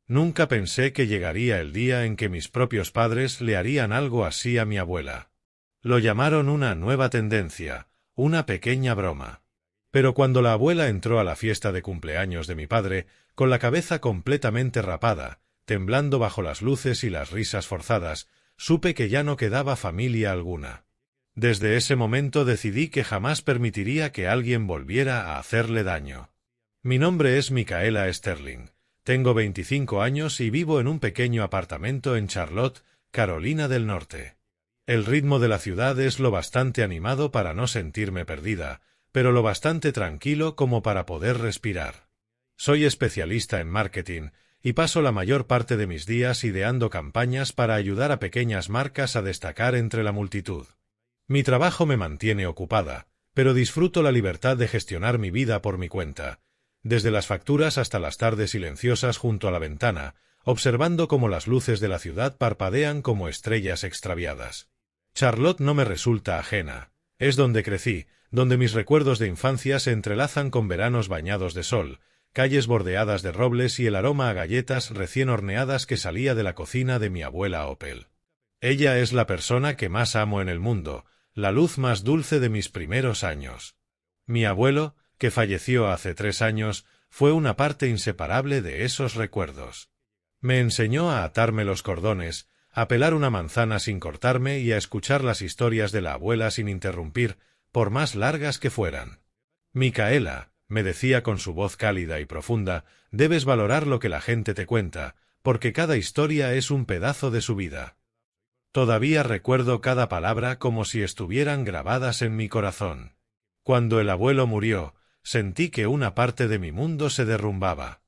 Nunca pensé que llegaría el día en que mis propios padres le harían algo así a mi abuela. Lo llamaron una nueva tendencia, una pequeña broma. Pero cuando la abuela entró a la fiesta de cumpleaños de mi padre, con la cabeza completamente rapada, temblando bajo las luces y las risas forzadas, supe que ya no quedaba familia alguna. Desde ese momento decidí que jamás permitiría que alguien volviera a hacerle daño. Mi nombre es Micaela Sterling. Tengo 25 años y vivo en un pequeño apartamento en Charlotte, Carolina del Norte. El ritmo de la ciudad es lo bastante animado para no sentirme perdida, pero lo bastante tranquilo como para poder respirar. Soy especialista en marketing y paso la mayor parte de mis días ideando campañas para ayudar a pequeñas marcas a destacar entre la multitud. Mi trabajo me mantiene ocupada, pero disfruto la libertad de gestionar mi vida por mi cuenta, desde las facturas hasta las tardes silenciosas junto a la ventana, observando cómo las luces de la ciudad parpadean como estrellas extraviadas. Charlotte no me resulta ajena. Es donde crecí, donde mis recuerdos de infancia se entrelazan con veranos bañados de sol, calles bordeadas de robles y el aroma a galletas recién horneadas que salía de la cocina de mi abuela Opel. Ella es la persona que más amo en el mundo, la luz más dulce de mis primeros años. Mi abuelo, que falleció hace 3 años, fue una parte inseparable de esos recuerdos. Me enseñó a atarme los cordones, a pelar una manzana sin cortarme y a escuchar las historias de la abuela sin interrumpir, por más largas que fueran. Micaela, me decía con su voz cálida y profunda, debes valorar lo que la gente te cuenta, porque cada historia es un pedazo de su vida. Todavía recuerdo cada palabra como si estuvieran grabadas en mi corazón. Cuando el abuelo murió, sentí que una parte de mi mundo se derrumbaba.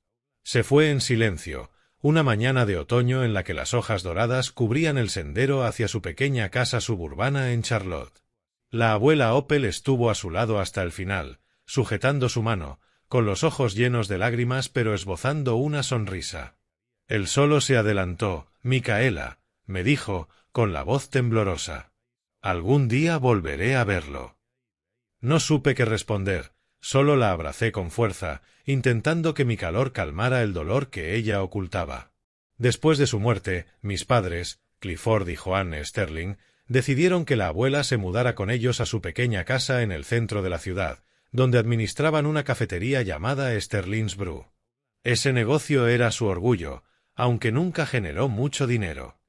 Se fue en silencio, una mañana de otoño en la que las hojas doradas cubrían el sendero hacia su pequeña casa suburbana en Charlotte. La abuela Opel estuvo a su lado hasta el final, sujetando su mano, con los ojos llenos de lágrimas pero esbozando una sonrisa. Él solo se adelantó. Micaela, me dijo, con la voz temblorosa. Algún día volveré a verlo. No supe qué responder, solo la abracé con fuerza, intentando que mi calor calmara el dolor que ella ocultaba. Después de su muerte, mis padres, Clifford y Joanne Sterling, decidieron que la abuela se mudara con ellos a su pequeña casa en el centro de la ciudad, donde administraban una cafetería llamada Sterling's Brew. Ese negocio era su orgullo, aunque nunca generó mucho dinero.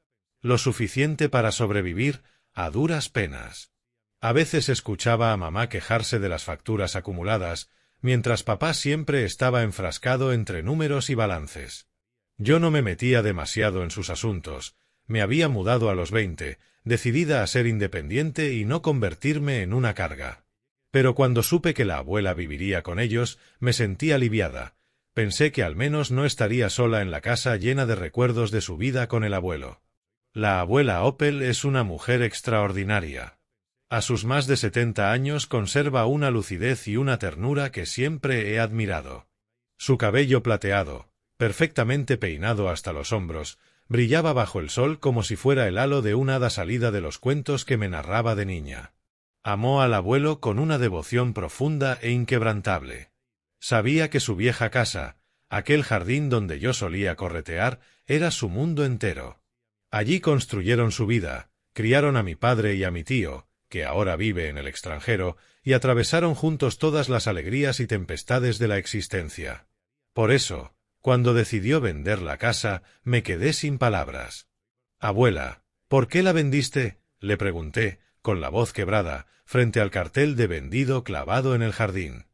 Lo suficiente para sobrevivir a duras penas. A veces escuchaba a mamá quejarse de las facturas acumuladas, mientras papá siempre estaba enfrascado entre números y balances. Yo no me metía demasiado en sus asuntos. Me había mudado a los 20, decidida a ser independiente y no convertirme en una carga. Pero cuando supe que la abuela viviría con ellos, me sentí aliviada. Pensé que al menos no estaría sola en la casa llena de recuerdos de su vida con el abuelo. La abuela Opel es una mujer extraordinaria. A sus más de 70 años conserva una lucidez y una ternura que siempre he admirado. Su cabello plateado, perfectamente peinado hasta los hombros, brillaba bajo el sol como si fuera el halo de una hada salida de los cuentos que me narraba de niña. Amó al abuelo con una devoción profunda e inquebrantable. Sabía que su vieja casa, aquel jardín donde yo solía corretear, era su mundo entero. Allí construyeron su vida, criaron a mi padre y a mi tío, que ahora vive en el extranjero, y atravesaron juntos todas las alegrías y tempestades de la existencia. Por eso, cuando decidió vender la casa, me quedé sin palabras. «Abuela, ¿por qué la vendiste?», le pregunté, con la voz quebrada, frente al cartel de vendido clavado en el jardín.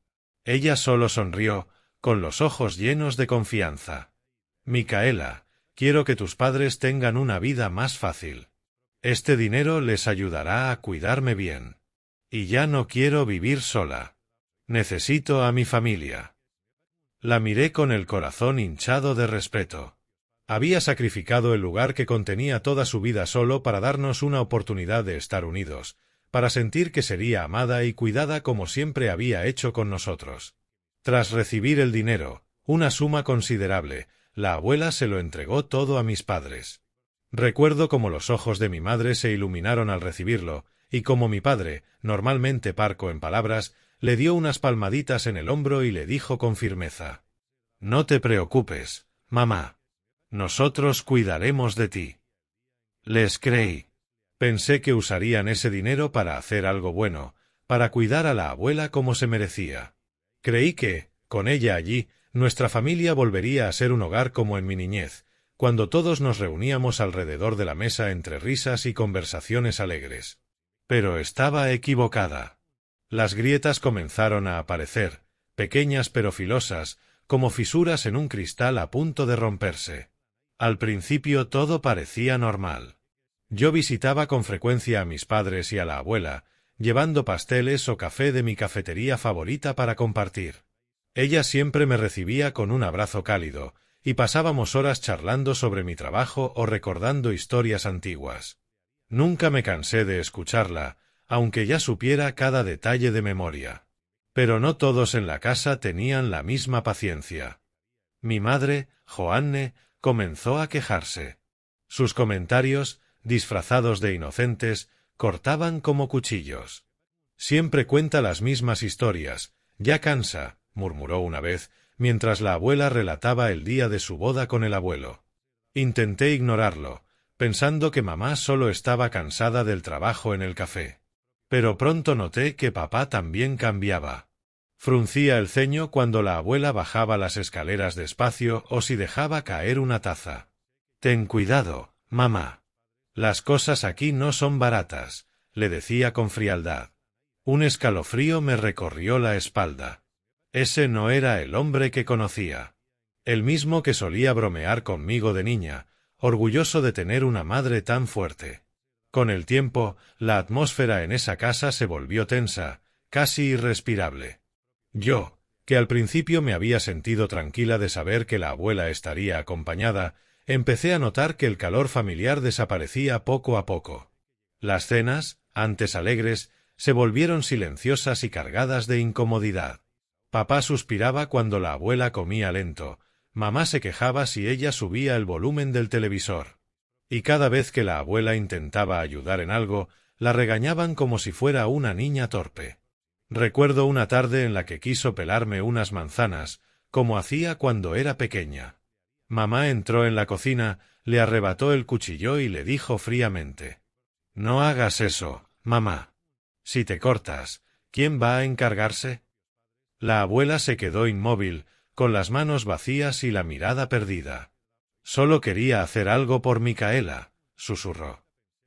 Ella solo sonrió, con los ojos llenos de confianza. «Micaela, quiero que tus padres tengan una vida más fácil. Este dinero les ayudará a cuidarme bien. Y ya no quiero vivir sola. Necesito a mi familia». La miré con el corazón hinchado de respeto. Había sacrificado el lugar que contenía toda su vida solo para darnos una oportunidad de estar unidos, para sentir que sería amada y cuidada como siempre había hecho con nosotros. Tras recibir el dinero, una suma considerable, la abuela se lo entregó todo a mis padres. Recuerdo cómo los ojos de mi madre se iluminaron al recibirlo, y como mi padre, normalmente parco en palabras, le dio unas palmaditas en el hombro y le dijo con firmeza: «No te preocupes, mamá. Nosotros cuidaremos de ti. Les creí. Pensé que usarían ese dinero para hacer algo bueno, para cuidar a la abuela como se merecía. Creí que, con ella allí, nuestra familia volvería a ser un hogar como en mi niñez, cuando todos nos reuníamos alrededor de la mesa entre risas y conversaciones alegres. Pero estaba equivocada. Las grietas comenzaron a aparecer, pequeñas pero filosas, como fisuras en un cristal a punto de romperse. Al principio todo parecía normal. Yo visitaba con frecuencia a mis padres y a la abuela, llevando pasteles o café de mi cafetería favorita para compartir. Ella siempre me recibía con un abrazo cálido, y pasábamos horas charlando sobre mi trabajo o recordando historias antiguas. Nunca me cansé de escucharla, aunque ya supiera cada detalle de memoria. Pero no todos en la casa tenían la misma paciencia. Mi madre, Joanne, comenzó a quejarse. Sus comentarios, disfrazados de inocentes, cortaban como cuchillos. Siempre cuenta las mismas historias, ya cansa, murmuró una vez, mientras la abuela relataba el día de su boda con el abuelo. Intenté ignorarlo, pensando que mamá solo estaba cansada del trabajo en el café. Pero pronto noté que papá también cambiaba. Fruncía el ceño cuando la abuela bajaba las escaleras despacio o si dejaba caer una taza. «Ten cuidado, mamá. Las cosas aquí no son baratas», le decía con frialdad. Un escalofrío me recorrió la espalda. Ese no era el hombre que conocía. El mismo que solía bromear conmigo de niña, orgulloso de tener una madre tan fuerte. Con el tiempo, la atmósfera en esa casa se volvió tensa, casi irrespirable. Yo, que al principio me había sentido tranquila de saber que la abuela estaría acompañada, empecé a notar que el calor familiar desaparecía poco a poco. Las cenas, antes alegres, se volvieron silenciosas y cargadas de incomodidad. Papá suspiraba cuando la abuela comía lento, mamá se quejaba si ella subía el volumen del televisor. Y cada vez que la abuela intentaba ayudar en algo, la regañaban como si fuera una niña torpe. Recuerdo una tarde en la que quiso pelarme unas manzanas, como hacía cuando era pequeña. Mamá entró en la cocina, le arrebató el cuchillo y le dijo fríamente: «No hagas eso, mamá. Si te cortas, ¿quién va a encargarse?». La abuela se quedó inmóvil, con las manos vacías y la mirada perdida. «Solo quería hacer algo por Micaela», susurró.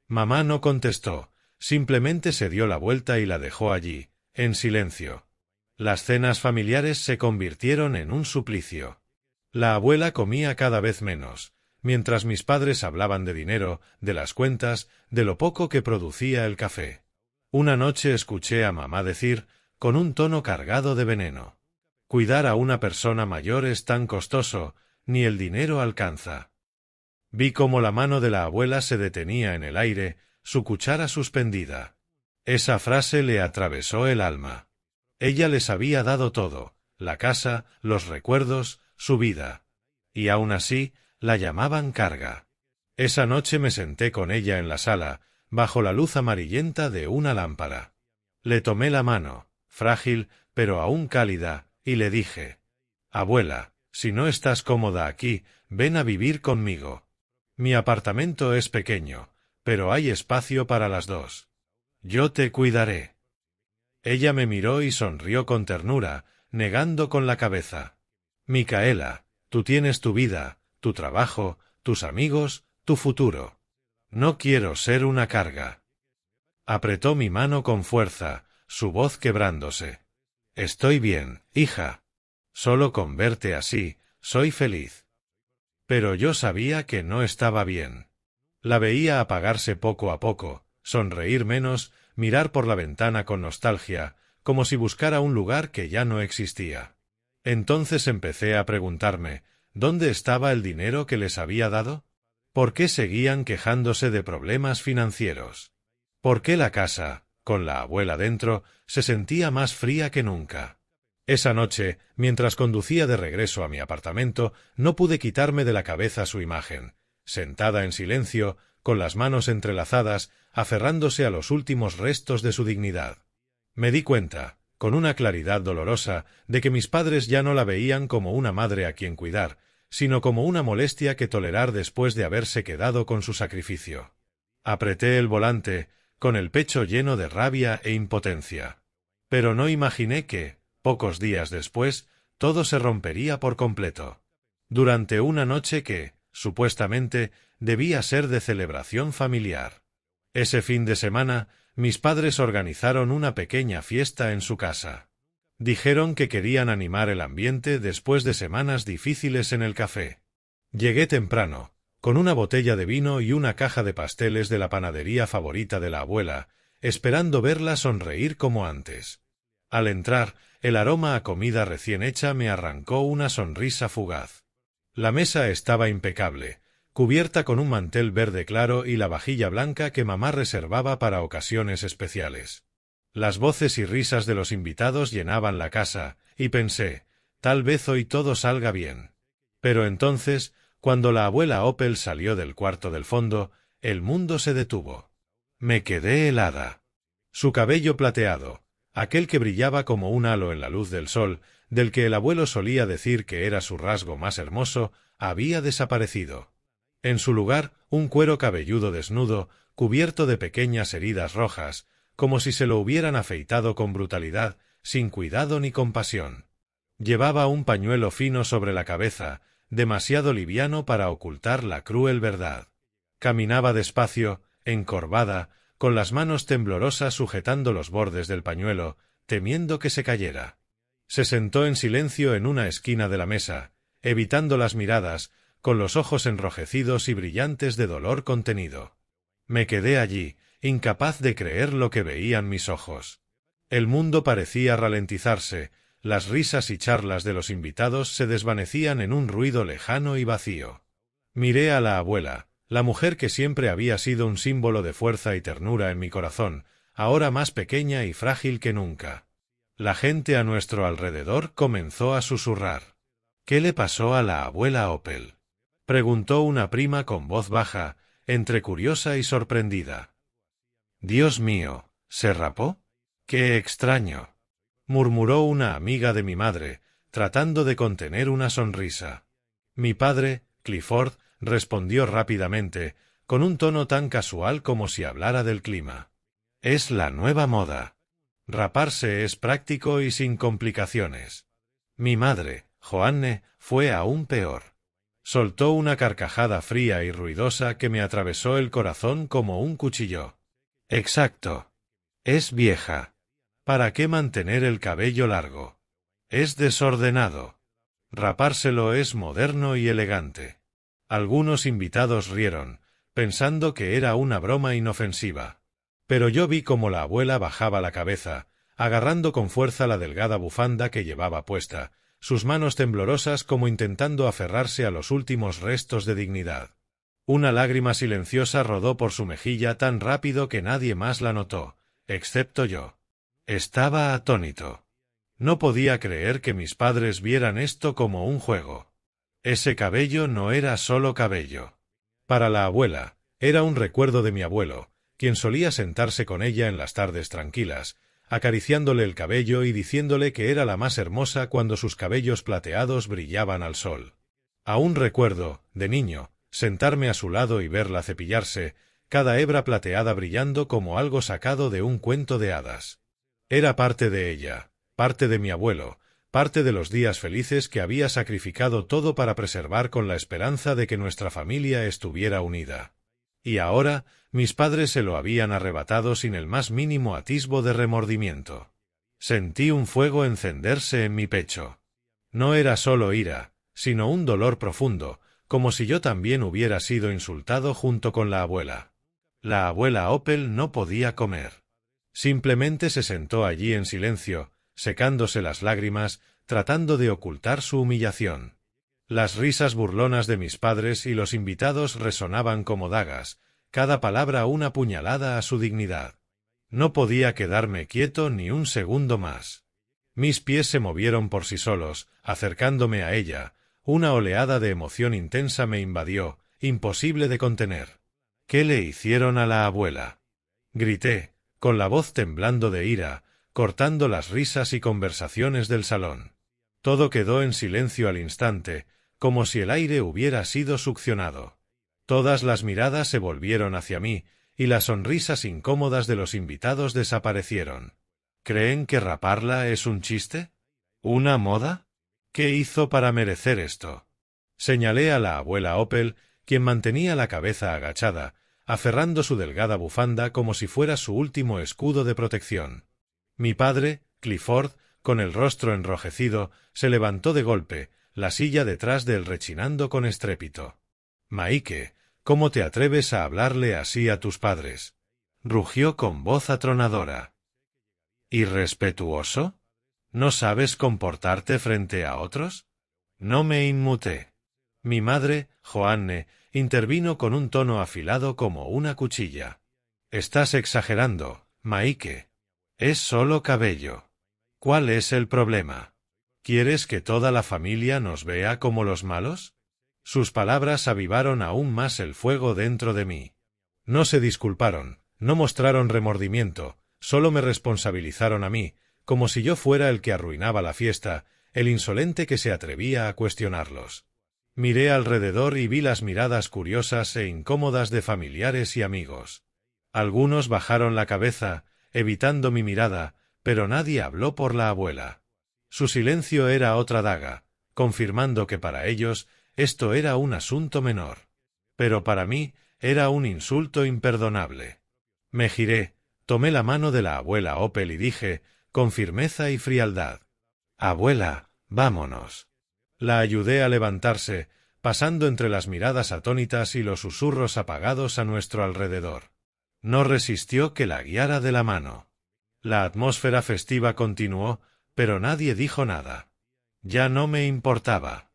Mamá no contestó, simplemente se dio la vuelta y la dejó allí, en silencio. Las cenas familiares se convirtieron en un suplicio. La abuela comía cada vez menos, mientras mis padres hablaban de dinero, de las cuentas, de lo poco que producía el café. Una noche escuché a mamá decir, con un tono cargado de veneno: «Cuidar a una persona mayor es tan costoso, ni el dinero alcanza». Vi cómo la mano de la abuela se detenía en el aire, su cuchara suspendida. Esa frase le atravesó el alma. Ella les había dado todo, la casa, los recuerdos, su vida. Y aún así, la llamaban carga. Esa noche me senté con ella en la sala, bajo la luz amarillenta de una lámpara. Le tomé la mano, frágil, pero aún cálida, y le dije: «Abuela, si no estás cómoda aquí, ven a vivir conmigo. Mi apartamento es pequeño, pero hay espacio para las dos. Yo te cuidaré». Ella me miró y sonrió con ternura, negando con la cabeza. «Micaela, tú tienes tu vida, tu trabajo, tus amigos, tu futuro. No quiero ser una carga». Apretó mi mano con fuerza, su voz quebrándose. «Estoy bien, hija. Solo con verte así, soy feliz». Pero yo sabía que no estaba bien. La veía apagarse poco a poco, sonreír menos, mirar por la ventana con nostalgia, como si buscara un lugar que ya no existía. Entonces empecé a preguntarme, ¿dónde estaba el dinero que les había dado? ¿Por qué seguían quejándose de problemas financieros? ¿Por qué la casa, con la abuela dentro, se sentía más fría que nunca? Esa noche, mientras conducía de regreso a mi apartamento, no pude quitarme de la cabeza su imagen, sentada en silencio, con las manos entrelazadas, aferrándose a los últimos restos de su dignidad. Me di cuenta, con una claridad dolorosa, de que mis padres ya no la veían como una madre a quien cuidar, sino como una molestia que tolerar después de haberse quedado con su sacrificio. Apreté el volante, con el pecho lleno de rabia e impotencia. Pero no imaginé que, pocos días después, todo se rompería por completo. Durante una noche que, supuestamente, debía ser de celebración familiar. Ese fin de semana, mis padres organizaron una pequeña fiesta en su casa. Dijeron que querían animar el ambiente después de semanas difíciles en el café. Llegué temprano, con una botella de vino y una caja de pasteles de la panadería favorita de la abuela, esperando verla sonreír como antes. Al entrar, el aroma a comida recién hecha me arrancó una sonrisa fugaz. La mesa estaba impecable, cubierta con un mantel verde claro y la vajilla blanca que mamá reservaba para ocasiones especiales. Las voces y risas de los invitados llenaban la casa, y pensé, tal vez hoy todo salga bien. Pero entonces, cuando la abuela Opel salió del cuarto del fondo, el mundo se detuvo. Me quedé helada. Su cabello plateado, aquel que brillaba como un halo en la luz del sol, del que el abuelo solía decir que era su rasgo más hermoso, había desaparecido. En su lugar, un cuero cabelludo desnudo, cubierto de pequeñas heridas rojas, como si se lo hubieran afeitado con brutalidad, sin cuidado ni compasión. Llevaba un pañuelo fino sobre la cabeza, demasiado liviano para ocultar la cruel verdad. Caminaba despacio, encorvada, con las manos temblorosas sujetando los bordes del pañuelo, temiendo que se cayera. Se sentó en silencio en una esquina de la mesa, evitando las miradas, con los ojos enrojecidos y brillantes de dolor contenido. Me quedé allí, incapaz de creer lo que veían mis ojos. El mundo parecía ralentizarse, las risas y charlas de los invitados se desvanecían en un ruido lejano y vacío. Miré a la abuela, la mujer que siempre había sido un símbolo de fuerza y ternura en mi corazón, ahora más pequeña y frágil que nunca. La gente a nuestro alrededor comenzó a susurrar. ¿Qué le pasó a la abuela Opel?, preguntó una prima con voz baja, entre curiosa y sorprendida. «Dios mío, ¿se rapó? ¡Qué extraño!», murmuró una amiga de mi madre, tratando de contener una sonrisa. Mi padre, Clifford, respondió rápidamente, con un tono tan casual como si hablara del clima. «Es la nueva moda. Raparse es práctico y sin complicaciones». Mi madre, Joanne, fue aún peor. Soltó una carcajada fría y ruidosa que me atravesó el corazón como un cuchillo. «Exacto. Es vieja. ¿Para qué mantener el cabello largo? Es desordenado. Rapárselo es moderno y elegante». Algunos invitados rieron, pensando que era una broma inofensiva. Pero yo vi cómo la abuela bajaba la cabeza, agarrando con fuerza la delgada bufanda que llevaba puesta, sus manos temblorosas como intentando aferrarse a los últimos restos de dignidad. Una lágrima silenciosa rodó por su mejilla tan rápido que nadie más la notó, excepto yo. Estaba atónito. No podía creer que mis padres vieran esto como un juego. Ese cabello no era solo cabello. Para la abuela, era un recuerdo de mi abuelo, quien solía sentarse con ella en las tardes tranquilas, acariciándole el cabello y diciéndole que era la más hermosa cuando sus cabellos plateados brillaban al sol. Aún recuerdo, de niño, sentarme a su lado y verla cepillarse, cada hebra plateada brillando como algo sacado de un cuento de hadas. Era parte de ella, parte de mi abuelo, parte de los días felices que había sacrificado todo para preservar con la esperanza de que nuestra familia estuviera unida. Y ahora, mis padres se lo habían arrebatado sin el más mínimo atisbo de remordimiento. Sentí un fuego encenderse en mi pecho. No era solo ira, sino un dolor profundo, como si yo también hubiera sido insultado junto con la abuela. La abuela Opel no podía comer. Simplemente se sentó allí en silencio, secándose las lágrimas, tratando de ocultar su humillación. Las risas burlonas de mis padres y los invitados resonaban como dagas, cada palabra una puñalada a su dignidad. No podía quedarme quieto ni un segundo más. Mis pies se movieron por sí solos, acercándome a ella. Una oleada de emoción intensa me invadió, imposible de contener. ¿Qué le hicieron a la abuela?, grité, con la voz temblando de ira, cortando las risas y conversaciones del salón. Todo quedó en silencio al instante, como si el aire hubiera sido succionado. Todas las miradas se volvieron hacia mí, y las sonrisas incómodas de los invitados desaparecieron. ¿Creen que raparla es un chiste? ¿Una moda? ¿Qué hizo para merecer esto? Señalé a la abuela Opel, quien mantenía la cabeza agachada, aferrando su delgada bufanda como si fuera su último escudo de protección. Mi padre, Clifford, con el rostro enrojecido, se levantó de golpe, la silla detrás de él rechinando con estrépito. «Maike, ¿cómo te atreves a hablarle así a tus padres?», rugió con voz atronadora. «¿Irrespetuoso? ¿No sabes comportarte frente a otros?». No me inmuté. Mi madre, Joanne, intervino con un tono afilado como una cuchilla. «Estás exagerando, Maike. Es solo cabello. ¿Cuál es el problema? ¿Quieres que toda la familia nos vea como los malos?». Sus palabras avivaron aún más el fuego dentro de mí. No se disculparon, no mostraron remordimiento, solo me responsabilizaron a mí, como si yo fuera el que arruinaba la fiesta, el insolente que se atrevía a cuestionarlos. Miré alrededor y vi las miradas curiosas e incómodas de familiares y amigos. Algunos bajaron la cabeza, evitando mi mirada, pero nadie habló por la abuela. Su silencio era otra daga, confirmando que para ellos esto era un asunto menor. Pero para mí era un insulto imperdonable. Me giré, tomé la mano de la abuela Opel y dije, con firmeza y frialdad: «Abuela, vámonos». La ayudé a levantarse, pasando entre las miradas atónitas y los susurros apagados a nuestro alrededor. No resistió que la guiara de la mano. La atmósfera festiva continuó, pero nadie dijo nada. Ya no me importaba.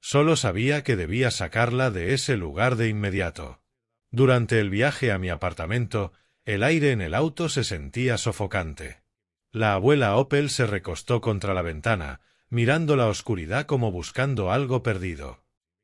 Solo sabía que debía sacarla de ese lugar de inmediato. Durante el viaje a mi apartamento, el aire en el auto se sentía sofocante. La abuela Opel se recostó contra la ventana, mirando la oscuridad como buscando algo perdido.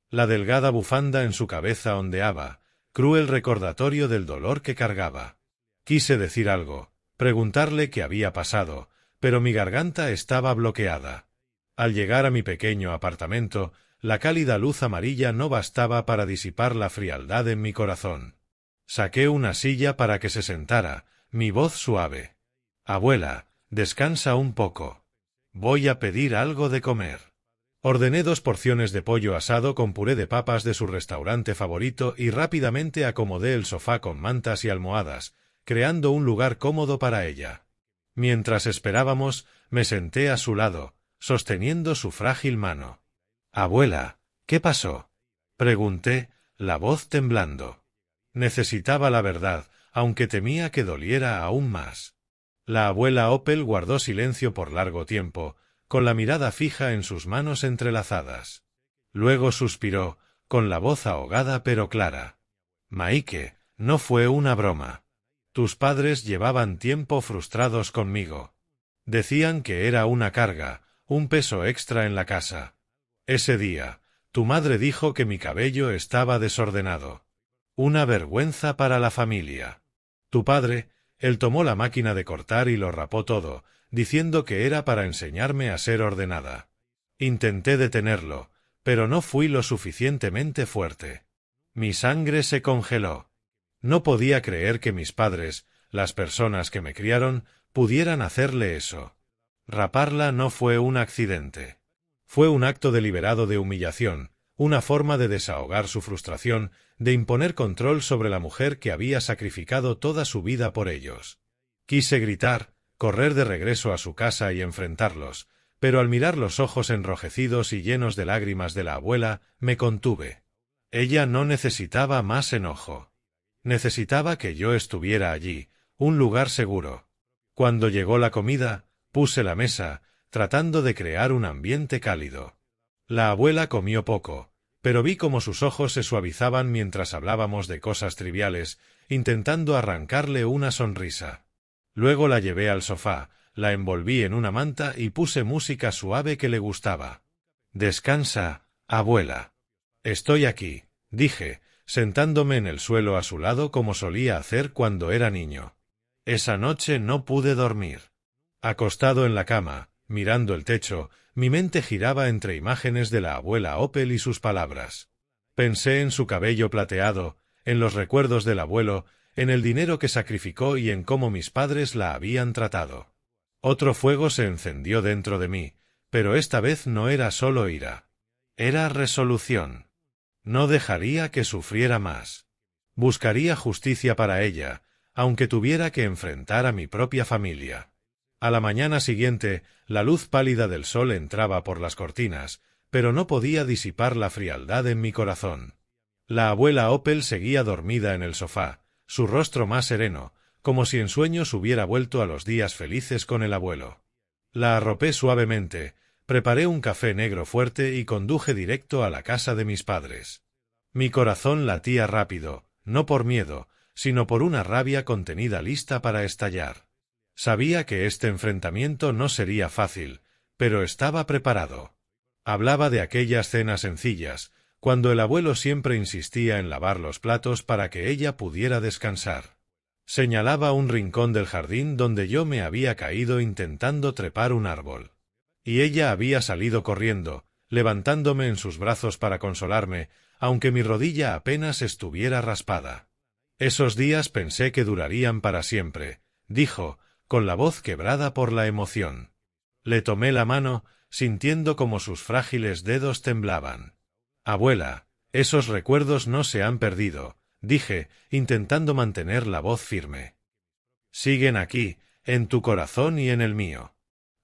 La delgada bufanda en su cabeza ondeaba, cruel recordatorio del dolor que cargaba. Quise decir algo, preguntarle qué había pasado, pero mi garganta estaba bloqueada. Al llegar a mi pequeño apartamento, la cálida luz amarilla no bastaba para disipar la frialdad en mi corazón. Saqué una silla para que se sentara, mi voz suave. «Abuela, descansa un poco. Voy a pedir algo de comer». Ordené 2 porciones de pollo asado con puré de papas de su restaurante favorito y rápidamente acomodé el sofá con mantas y almohadas, creando un lugar cómodo para ella. Mientras esperábamos, me senté a su lado, sosteniendo su frágil mano. «Abuela, ¿qué pasó?», pregunté, la voz temblando. Necesitaba la verdad, aunque temía que doliera aún más. La abuela Opel guardó silencio por largo tiempo, con la mirada fija en sus manos entrelazadas. Luego suspiró, con la voz ahogada pero clara. «Maike, no fue una broma. Tus padres llevaban tiempo frustrados conmigo. Decían que era una carga, un peso extra en la casa. Ese día, tu madre dijo que mi cabello estaba desordenado. Una vergüenza para la familia. Tu padre, él tomó la máquina de cortar y lo rapó todo, diciendo que era para enseñarme a ser ordenada. Intenté detenerlo, pero no fui lo suficientemente fuerte. Mi sangre se congeló. No podía creer que mis padres, las personas que me criaron, pudieran hacerle eso. Raparla no fue un accidente. Fue un acto deliberado de humillación, una forma de desahogar su frustración, de imponer control sobre la mujer que había sacrificado toda su vida por ellos. Quise gritar, correr de regreso a su casa y enfrentarlos, pero al mirar los ojos enrojecidos y llenos de lágrimas de la abuela, me contuve. Ella no necesitaba más enojo. Necesitaba que yo estuviera allí, un lugar seguro. Cuando llegó la comida, puse la mesa, tratando de crear un ambiente cálido. La abuela comió poco, pero vi cómo sus ojos se suavizaban mientras hablábamos de cosas triviales, intentando arrancarle una sonrisa. Luego la llevé al sofá, la envolví en una manta y puse música suave que le gustaba. «Descansa, abuela». «Estoy aquí», dije, sentándome en el suelo a su lado como solía hacer cuando era niño. Esa noche no pude dormir. Acostado en la cama, mirando el techo, mi mente giraba entre imágenes de la abuela Opel y sus palabras. Pensé en su cabello plateado, en los recuerdos del abuelo, en el dinero que sacrificó y en cómo mis padres la habían tratado. Otro fuego se encendió dentro de mí, pero esta vez no era solo ira. Era resolución. No dejaría que sufriera más. Buscaría justicia para ella, aunque tuviera que enfrentar a mi propia familia. A la mañana siguiente, la luz pálida del sol entraba por las cortinas, pero no podía disipar la frialdad en mi corazón. La abuela Opel seguía dormida en el sofá, su rostro más sereno, como si en sueños hubiera vuelto a los días felices con el abuelo. La arropé suavemente, preparé un café negro fuerte y conduje directo a la casa de mis padres. Mi corazón latía rápido, no por miedo, sino por una rabia contenida lista para estallar. Sabía que este enfrentamiento no sería fácil, pero estaba preparado. Hablaba de aquellas cenas sencillas, cuando el abuelo siempre insistía en lavar los platos para que ella pudiera descansar. Señalaba un rincón del jardín donde yo me había caído intentando trepar un árbol. Y ella había salido corriendo, levantándome en sus brazos para consolarme, aunque mi rodilla apenas estuviera raspada. Esos días pensé que durarían para siempre, dijo, con la voz quebrada por la emoción. Le tomé la mano, sintiendo como sus frágiles dedos temblaban. Abuela, esos recuerdos no se han perdido, dije, intentando mantener la voz firme. Siguen aquí, en tu corazón y en el mío.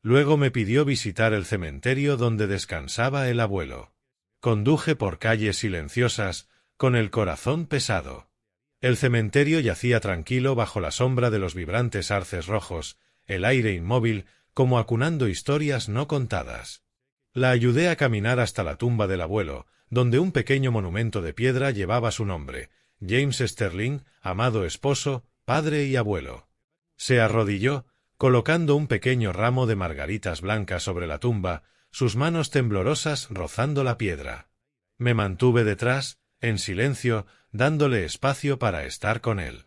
Luego me pidió visitar el cementerio donde descansaba el abuelo. Conduje por calles silenciosas, con el corazón pesado. El cementerio yacía tranquilo bajo la sombra de los vibrantes arces rojos, el aire inmóvil, como acunando historias no contadas. La ayudé a caminar hasta la tumba del abuelo, donde un pequeño monumento de piedra llevaba su nombre, James Sterling, amado esposo, padre y abuelo. Se arrodilló, colocando un pequeño ramo de margaritas blancas sobre la tumba, sus manos temblorosas rozando la piedra. Me mantuve detrás, en silencio, dándole espacio para estar con él.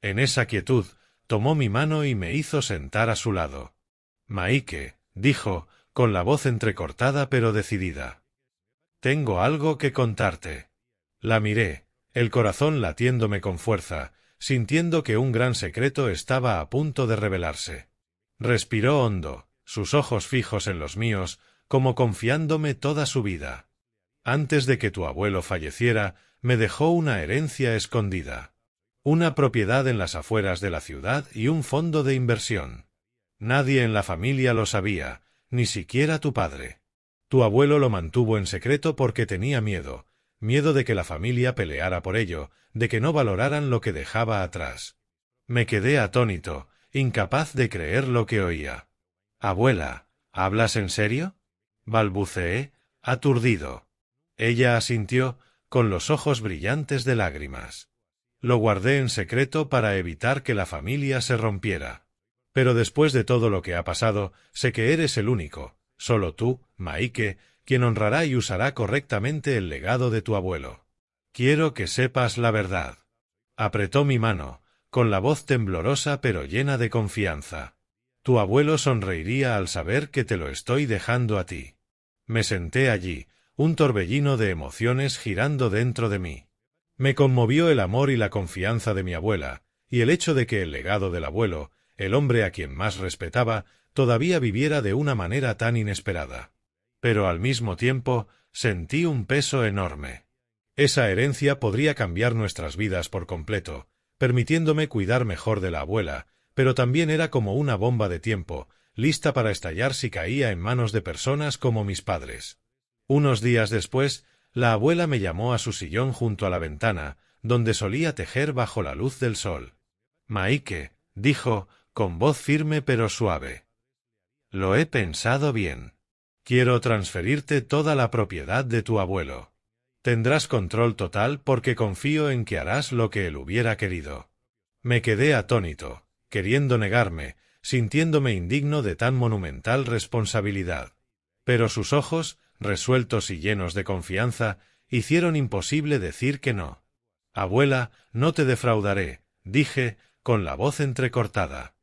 En esa quietud, tomó mi mano y me hizo sentar a su lado. Maike, dijo, con la voz entrecortada pero decidida. Tengo algo que contarte. La miré, el corazón latiéndome con fuerza, sintiendo que un gran secreto estaba a punto de revelarse. Respiró hondo, sus ojos fijos en los míos, como confiándome toda su vida. Antes de que tu abuelo falleciera, me dejó una herencia escondida. Una propiedad en las afueras de la ciudad y un fondo de inversión. Nadie en la familia lo sabía, ni siquiera tu padre. Tu abuelo lo mantuvo en secreto porque tenía miedo de que la familia peleara por ello, de que no valoraran lo que dejaba atrás. Me quedé atónito, incapaz de creer lo que oía. Abuela, ¿hablas en serio? Balbuceé, aturdido. Ella asintió, con los ojos brillantes de lágrimas. Lo guardé en secreto para evitar que la familia se rompiera. Pero después de todo lo que ha pasado, sé que eres el único, solo tú, Maike, quien honrará y usará correctamente el legado de tu abuelo. Quiero que sepas la verdad. Apretó mi mano, con la voz temblorosa pero llena de confianza. Tu abuelo sonreiría al saber que te lo estoy dejando a ti. Me senté allí, un torbellino de emociones girando dentro de mí. Me conmovió el amor y la confianza de mi abuela, y el hecho de que el legado del abuelo, el hombre a quien más respetaba, todavía viviera de una manera tan inesperada. Pero al mismo tiempo, sentí un peso enorme. Esa herencia podría cambiar nuestras vidas por completo, permitiéndome cuidar mejor de la abuela, pero también era como una bomba de tiempo, lista para estallar si caía en manos de personas como mis padres. Unos días después, la abuela me llamó a su sillón junto a la ventana, donde solía tejer bajo la luz del sol. Maike, dijo, con voz firme pero suave. Lo he pensado bien. Quiero transferirte toda la propiedad de tu abuelo. Tendrás control total porque confío en que harás lo que él hubiera querido. Me quedé atónito, queriendo negarme, sintiéndome indigno de tan monumental responsabilidad. Pero sus ojos, resueltos y llenos de confianza, hicieron imposible decir que no. Abuela, no te defraudaré, dije, con la voz entrecortada.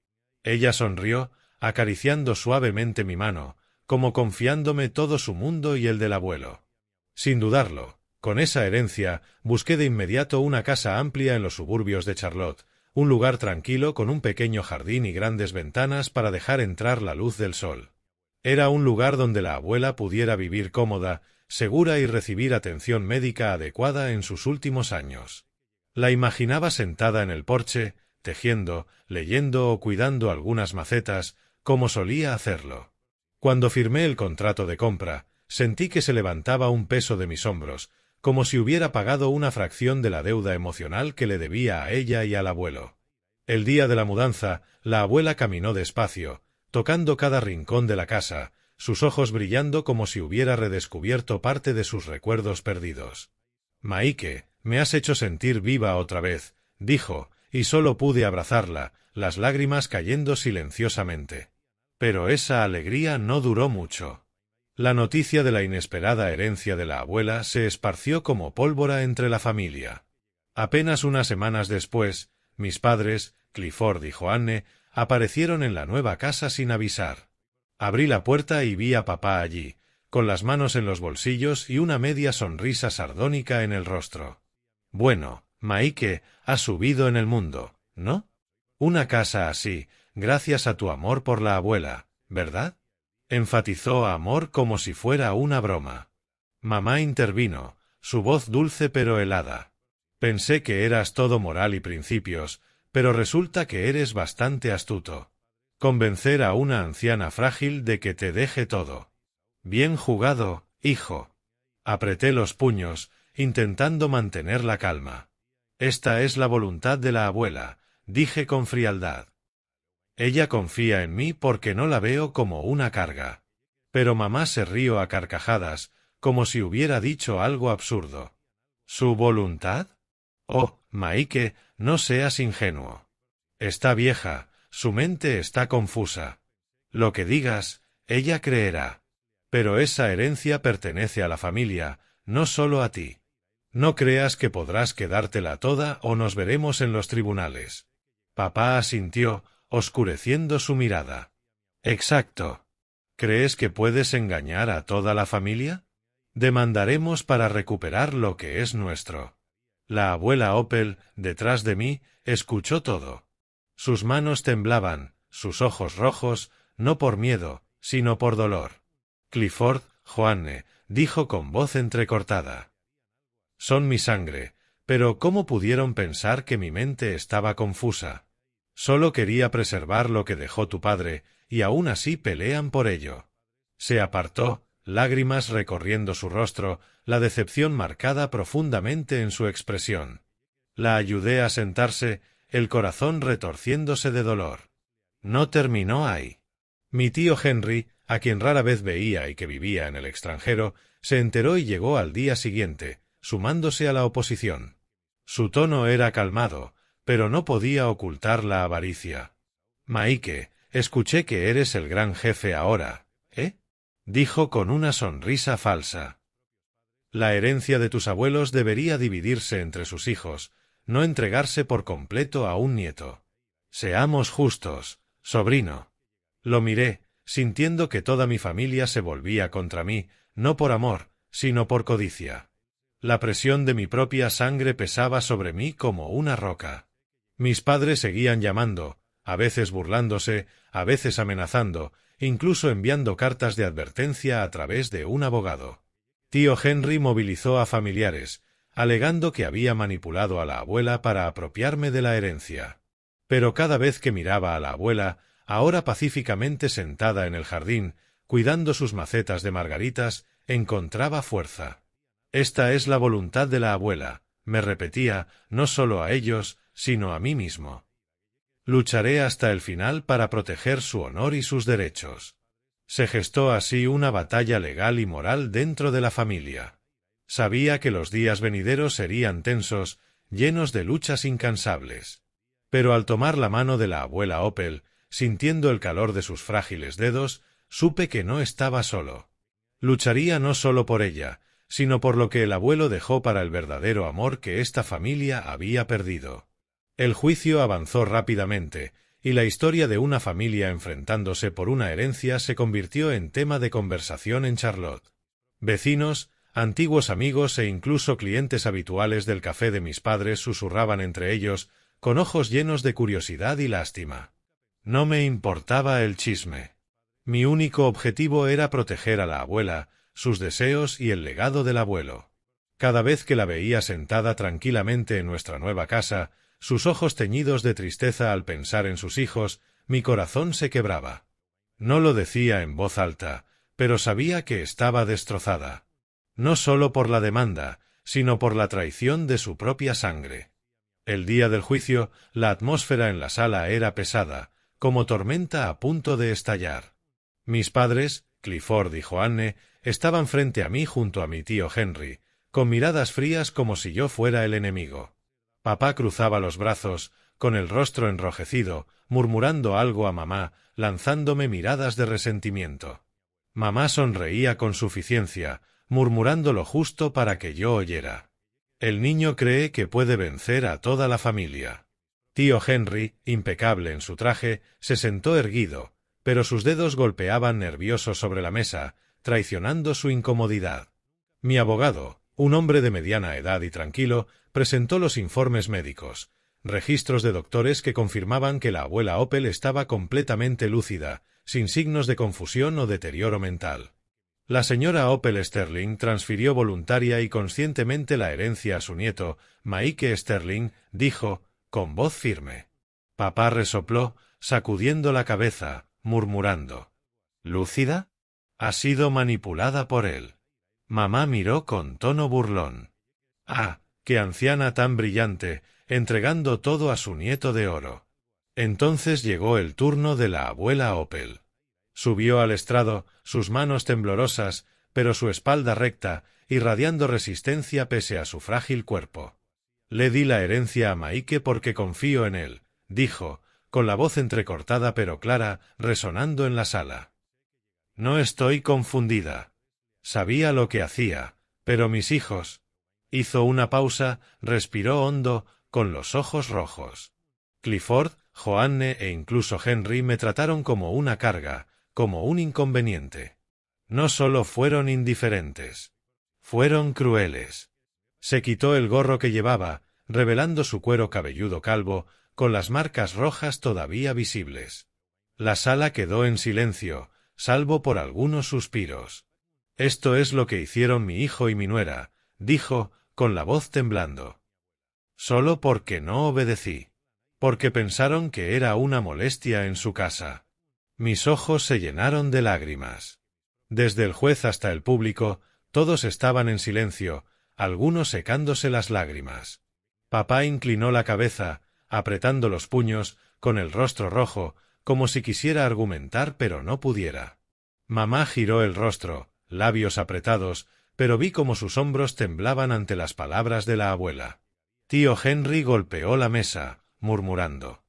Ella sonrió, acariciando suavemente mi mano, como confiándome todo su mundo y el del abuelo. Sin dudarlo, con esa herencia, busqué de inmediato una casa amplia en los suburbios de Charlotte, un lugar tranquilo con un pequeño jardín y grandes ventanas para dejar entrar la luz del sol. Era un lugar donde la abuela pudiera vivir cómoda, segura y recibir atención médica adecuada en sus últimos años. La imaginaba sentada en el porche, tejiendo, leyendo o cuidando algunas macetas, como solía hacerlo. Cuando firmé el contrato de compra, sentí que se levantaba un peso de mis hombros, como si hubiera pagado una fracción de la deuda emocional que le debía a ella y al abuelo. El día de la mudanza, la abuela caminó despacio, tocando cada rincón de la casa, sus ojos brillando como si hubiera redescubierto parte de sus recuerdos perdidos. «Maike, me has hecho sentir viva otra vez», dijo, y solo pude abrazarla, las lágrimas cayendo silenciosamente. Pero esa alegría no duró mucho. La noticia de la inesperada herencia de la abuela se esparció como pólvora entre la familia. Apenas unas semanas después, mis padres, Clifford y Joanne, aparecieron en la nueva casa sin avisar. Abrí la puerta y vi a papá allí, con las manos en los bolsillos y una media sonrisa sardónica en el rostro. «Bueno, Maike, has subido en el mundo, ¿no? Una casa así, gracias a tu amor por la abuela, ¿verdad?», enfatizó amor como si fuera una broma. Mamá intervino, su voz dulce pero helada. «Pensé que eras todo moral y principios, pero resulta que eres bastante astuto. Convencer a una anciana frágil de que te deje todo. Bien jugado, hijo». Apreté los puños, intentando mantener la calma. «Esta es la voluntad de la abuela», dije con frialdad. «Ella confía en mí porque no la veo como una carga». Pero mamá se rió a carcajadas, como si hubiera dicho algo absurdo. «¿Su voluntad? Oh, Maike, no seas ingenuo. Está vieja, su mente está confusa. Lo que digas, ella creerá. Pero esa herencia pertenece a la familia, no solo a ti. No creas que podrás quedártela toda o nos veremos en los tribunales». Papá asintió, oscureciendo su mirada. «Exacto. ¿Crees que puedes engañar a toda la familia? Demandaremos para recuperar lo que es nuestro». La abuela Opel, detrás de mí, escuchó todo. Sus manos temblaban, sus ojos rojos, no por miedo, sino por dolor. «Clifford, Joanne», dijo con voz entrecortada. «Son mi sangre, pero ¿cómo pudieron pensar que mi mente estaba confusa? Solo quería preservar lo que dejó tu padre, y aún así pelean por ello». Se apartó, lágrimas recorriendo su rostro, la decepción marcada profundamente en su expresión. La ayudé a sentarse, el corazón retorciéndose de dolor. No terminó ahí. Mi tío Henry, a quien rara vez veía y que vivía en el extranjero, se enteró y llegó al día siguiente, sumándose a la oposición. Su tono era calmado, pero no podía ocultar la avaricia. «Maike, escuché que eres el gran jefe ahora, ¿eh?», dijo con una sonrisa falsa. «La herencia de tus abuelos debería dividirse entre sus hijos, no entregarse por completo a un nieto. Seamos justos, sobrino». Lo miré, sintiendo que toda mi familia se volvía contra mí, no por amor, sino por codicia. La presión de mi propia sangre pesaba sobre mí como una roca. Mis padres seguían llamando, a veces burlándose, a veces amenazando, incluso enviando cartas de advertencia a través de un abogado. Tío Henry movilizó a familiares, alegando que había manipulado a la abuela para apropiarme de la herencia. Pero cada vez que miraba a la abuela, ahora pacíficamente sentada en el jardín, cuidando sus macetas de margaritas, encontraba fuerza. «Esta es la voluntad de la abuela», me repetía, no solo a ellos, sino a mí mismo. «Lucharé hasta el final para proteger su honor y sus derechos». Se gestó así una batalla legal y moral dentro de la familia. Sabía que los días venideros serían tensos, llenos de luchas incansables. Pero al tomar la mano de la abuela Opel, sintiendo el calor de sus frágiles dedos, supe que no estaba solo. Lucharía no solo por ella, sino por lo que el abuelo dejó para el verdadero amor que esta familia había perdido. El juicio avanzó rápidamente, y la historia de una familia enfrentándose por una herencia se convirtió en tema de conversación en Charlotte. Vecinos, antiguos amigos e incluso clientes habituales del café de mis padres susurraban entre ellos, con ojos llenos de curiosidad y lástima. No me importaba el chisme. Mi único objetivo era proteger a la abuela, sus deseos y el legado del abuelo. Cada vez que la veía sentada tranquilamente en nuestra nueva casa, sus ojos teñidos de tristeza al pensar en sus hijos, mi corazón se quebraba. No lo decía en voz alta, pero sabía que estaba destrozada. No solo por la demanda, sino por la traición de su propia sangre. El día del juicio, la atmósfera en la sala era pesada, como tormenta a punto de estallar. Mis padres, Clifford y Joanne, estaban frente a mí junto a mi tío Henry, con miradas frías como si yo fuera el enemigo. Papá cruzaba los brazos, con el rostro enrojecido, murmurando algo a mamá, lanzándome miradas de resentimiento. Mamá sonreía con suficiencia, murmurando lo justo para que yo oyera. El niño cree que puede vencer a toda la familia. Tío Henry, impecable en su traje, se sentó erguido, pero sus dedos golpeaban nerviosos sobre la mesa, traicionando su incomodidad. Mi abogado, un hombre de mediana edad y tranquilo, presentó los informes médicos, registros de doctores que confirmaban que la abuela Opel estaba completamente lúcida, sin signos de confusión o deterioro mental. La señora Opel Sterling transfirió voluntaria y conscientemente la herencia a su nieto, Mike Sterling, dijo, con voz firme. Papá resopló, sacudiendo la cabeza, murmurando. ¿Lúcida? Ha sido manipulada por él. Mamá miró con tono burlón. ¡Ah, qué anciana tan brillante, entregando todo a su nieto de oro! Entonces llegó el turno de la abuela Opel. Subió al estrado, sus manos temblorosas, pero su espalda recta, irradiando resistencia pese a su frágil cuerpo. Le di la herencia a Mike porque confío en él, dijo, con la voz entrecortada pero clara, resonando en la sala. No estoy confundida. Sabía lo que hacía, pero mis hijos... Hizo una pausa, respiró hondo, con los ojos rojos. Clifford, Joanne e incluso Henry me trataron como una carga, como un inconveniente. No solo fueron indiferentes. Fueron crueles. Se quitó el gorro que llevaba, revelando su cuero cabelludo calvo, con las marcas rojas todavía visibles. La sala quedó en silencio, salvo por algunos suspiros. Esto es lo que hicieron mi hijo y mi nuera, dijo, con la voz temblando. Solo porque no obedecí. Porque pensaron que era una molestia en su casa. Mis ojos se llenaron de lágrimas. Desde el juez hasta el público, todos estaban en silencio, algunos secándose las lágrimas. Papá inclinó la cabeza, apretando los puños, con el rostro rojo, como si quisiera argumentar pero no pudiera. Mamá giró el rostro, labios apretados, pero vi como sus hombros temblaban ante las palabras de la abuela. Tío Henry golpeó la mesa, murmurando.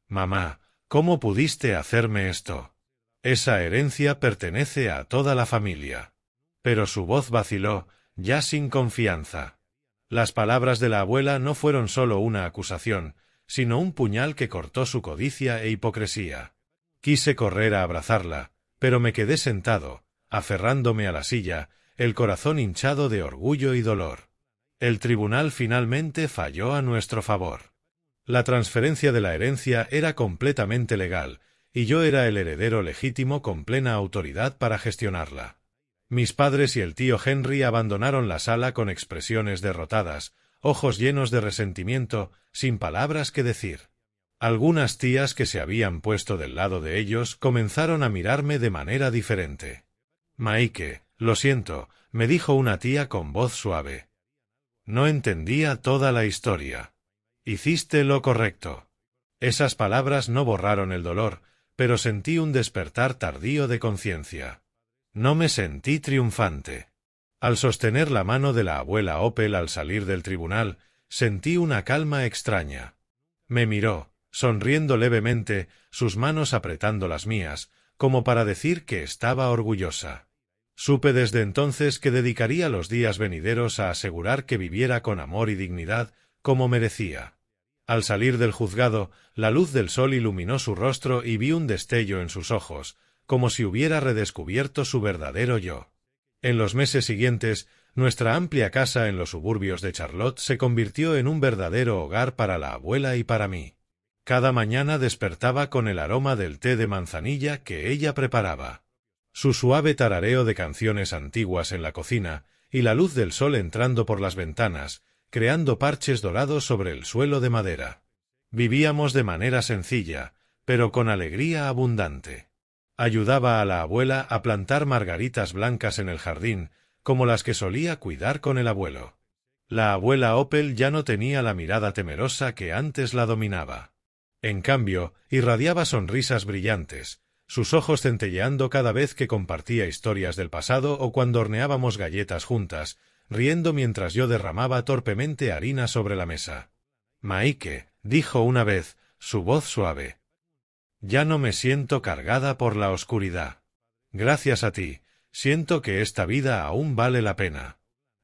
Mamá, ¿cómo pudiste hacerme esto? Esa herencia pertenece a toda la familia. Pero su voz vaciló, ya sin confianza. Las palabras de la abuela no fueron solo una acusación, sino un puñal que cortó su codicia e hipocresía. Quise correr a abrazarla, pero me quedé sentado, aferrándome a la silla, el corazón hinchado de orgullo y dolor. El tribunal finalmente falló a nuestro favor. La transferencia de la herencia era completamente legal, y yo era el heredero legítimo con plena autoridad para gestionarla. Mis padres y el tío Henry abandonaron la sala con expresiones derrotadas, ojos llenos de resentimiento, sin palabras que decir. Algunas tías que se habían puesto del lado de ellos comenzaron a mirarme de manera diferente. Mike, lo siento, me dijo una tía con voz suave. No entendía toda la historia. Hiciste lo correcto. Esas palabras no borraron el dolor, pero sentí un despertar tardío de conciencia. No me sentí triunfante. Al sostener la mano de la abuela Opel al salir del tribunal, sentí una calma extraña. Me miró, sonriendo levemente, sus manos apretando las mías, como para decir que estaba orgullosa. Supe desde entonces que dedicaría los días venideros a asegurar que viviera con amor y dignidad como merecía. Al salir del juzgado, la luz del sol iluminó su rostro y vi un destello en sus ojos, como si hubiera redescubierto su verdadero yo. En los meses siguientes, nuestra amplia casa en los suburbios de Charlotte se convirtió en un verdadero hogar para la abuela y para mí. Cada mañana despertaba con el aroma del té de manzanilla que ella preparaba. Su suave tarareo de canciones antiguas en la cocina y la luz del sol entrando por las ventanas, creando parches dorados sobre el suelo de madera. Vivíamos de manera sencilla, pero con alegría abundante. Ayudaba a la abuela a plantar margaritas blancas en el jardín, como las que solía cuidar con el abuelo. La abuela Opel ya no tenía la mirada temerosa que antes la dominaba. En cambio, irradiaba sonrisas brillantes, sus ojos centelleando cada vez que compartía historias del pasado o cuando horneábamos galletas juntas, riendo mientras yo derramaba torpemente harina sobre la mesa. «Maike», dijo una vez, su voz suave. «Ya no me siento cargada por la oscuridad. Gracias a ti, siento que esta vida aún vale la pena».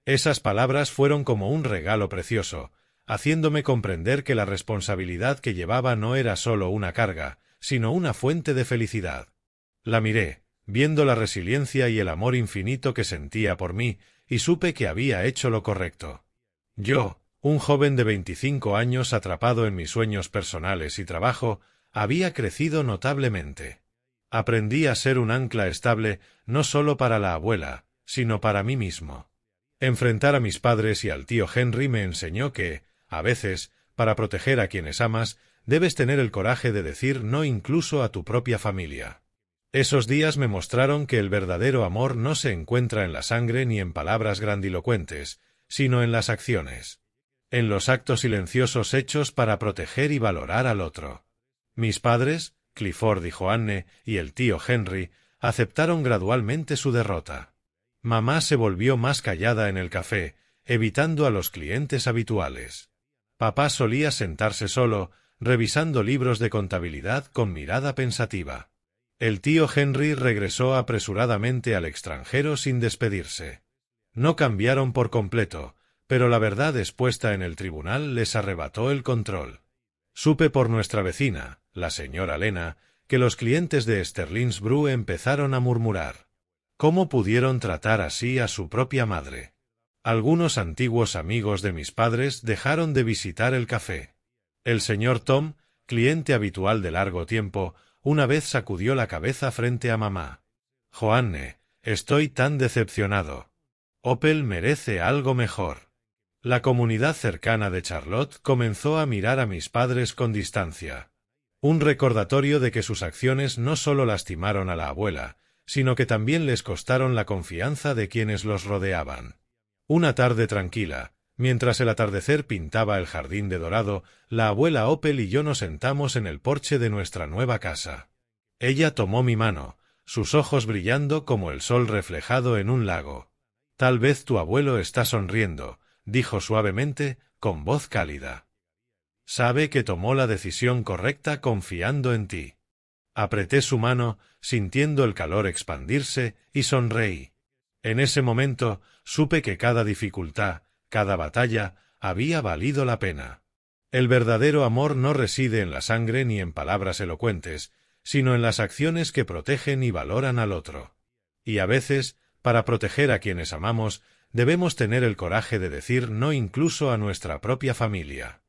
Esas palabras fueron como un regalo precioso, haciéndome comprender que la responsabilidad que llevaba no era solo una carga, sino una fuente de felicidad. La miré, viendo la resiliencia y el amor infinito que sentía por mí, y supe que había hecho lo correcto. Yo, un joven de 25 años atrapado en mis sueños personales y trabajo, había crecido notablemente. Aprendí a ser un ancla estable no solo para la abuela, sino para mí mismo. Enfrentar a mis padres y al tío Henry me enseñó que, a veces, para proteger a quienes amas, debes tener el coraje de decir no incluso a tu propia familia. Esos días me mostraron que el verdadero amor no se encuentra en la sangre ni en palabras grandilocuentes, sino en las acciones. En los actos silenciosos hechos para proteger y valorar al otro. Mis padres, Clifford y Joanne, y el tío Henry, aceptaron gradualmente su derrota. Mamá se volvió más callada en el café, evitando a los clientes habituales. Papá solía sentarse solo, revisando libros de contabilidad con mirada pensativa. El tío Henry regresó apresuradamente al extranjero sin despedirse. No cambiaron por completo, pero la verdad expuesta en el tribunal les arrebató el control. Supe por nuestra vecina, la señora Lena, que los clientes de Sterling's Brew empezaron a murmurar. ¿Cómo pudieron tratar así a su propia madre? Algunos antiguos amigos de mis padres dejaron de visitar el café. El señor Tom, cliente habitual de largo tiempo, una vez sacudió la cabeza frente a mamá. «Joanne, estoy tan decepcionado. Opel merece algo mejor». La comunidad cercana de Charlotte comenzó a mirar a mis padres con distancia. Un recordatorio de que sus acciones no solo lastimaron a la abuela, sino que también les costaron la confianza de quienes los rodeaban. Una tarde tranquila, mientras el atardecer pintaba el jardín de dorado, la abuela Opel y yo nos sentamos en el porche de nuestra nueva casa. Ella tomó mi mano, sus ojos brillando como el sol reflejado en un lago. «Tal vez tu abuelo está sonriendo», dijo suavemente, con voz cálida. «Sabe que tomó la decisión correcta confiando en ti». Apreté su mano, sintiendo el calor expandirse, y sonreí. En ese momento, supe que cada dificultad, cada batalla, había valido la pena. El verdadero amor no reside en la sangre ni en palabras elocuentes, sino en las acciones que protegen y valoran al otro. Y a veces, para proteger a quienes amamos, debemos tener el coraje de decir no incluso a nuestra propia familia.